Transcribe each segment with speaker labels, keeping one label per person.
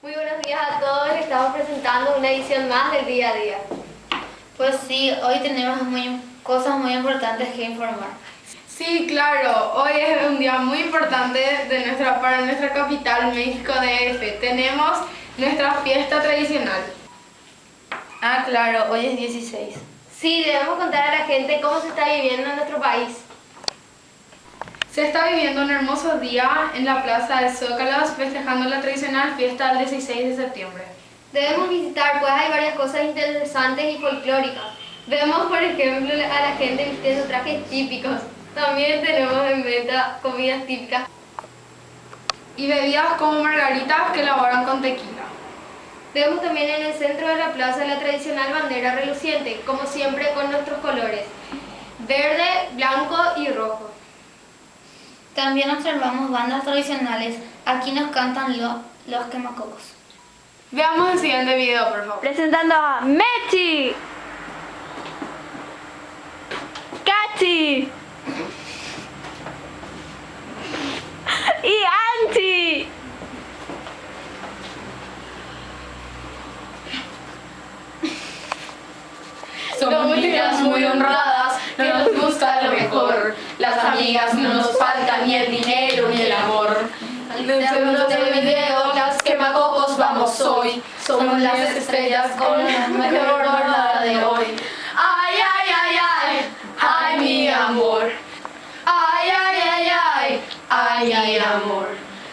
Speaker 1: Muy buenos días a todos, les estamos presentando una edición más del día a día.
Speaker 2: Pues sí, hoy tenemos cosas muy importantes que informar.
Speaker 3: Sí, claro, hoy es un día muy importante para nuestra capital, México DF. Tenemos nuestra fiesta tradicional.
Speaker 2: Ah, claro, hoy es 16.
Speaker 1: Sí, debemos contar a la gente cómo se está viviendo en nuestro país.
Speaker 3: Se está viviendo un hermoso día en la Plaza de Zócalos festejando la tradicional fiesta del 16 de septiembre.
Speaker 1: Debemos visitar, pues hay varias cosas interesantes y folclóricas. Vemos, por ejemplo, a la gente vistiendo trajes típicos. También tenemos en venta comidas típicas.
Speaker 3: Y bebidas como margaritas que elaboran con tequila.
Speaker 1: Vemos también en el centro de la plaza la tradicional bandera reluciente, como siempre con nuestros colores, verde, blanco y rojo.
Speaker 2: También observamos bandas tradicionales. Aquí nos cantan los quemacocos.
Speaker 3: Veamos el siguiente video, por favor.
Speaker 4: Presentando a Mechi, Kachi y Anchi.
Speaker 5: Somos niñas muy honradas, que nos gusta lo mejor. Las amigas no nos faltan, ni el dinero ni el amor. Al segundo del video, las quemacocos vamos hoy. Somos las estrellas con la mejor jornada de hoy. Ay, ay, ay, ay, ay, mi amor. Ay, ay, ay, ay, ay, mi amor.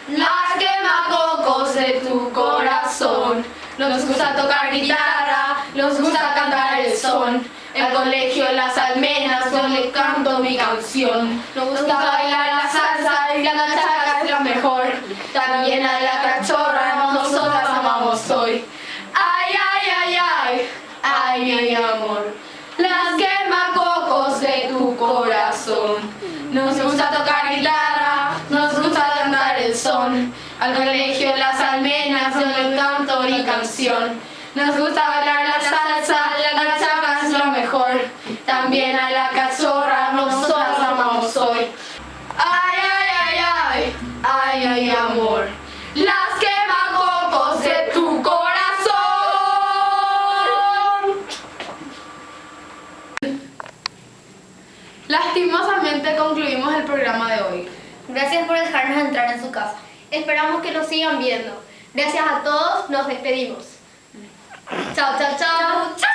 Speaker 5: Las quemacocos de tu corazón. Nos gusta tocar guitarra, nos gusta cantar el son. El colegio, las almenas, yo le canto mi canción. Nos gusta bailar la salsa y la machaca es la mejor. También a la cachorra, nosotras amamos hoy. Ay, ay, ay, ay, ay, mi amor. Las quemacocos de tu corazón. Nos gusta tocar guitarra, nos gusta cantar el son. Al colegio, las almenas, yo le canto mi canción. Nos gusta bailar la salsa, la machaca es lo mejor. También a la cachorra, nosotras amamos hoy. Ay, ay, ay, ay, ay, ay, amor. Las quemacocos de tu corazón.
Speaker 3: Lastimosamente concluimos el programa de hoy.
Speaker 2: Gracias por dejarnos entrar en su casa.
Speaker 1: Esperamos que nos sigan viendo. Gracias a todos, nos despedimos. Chao, chao, chao.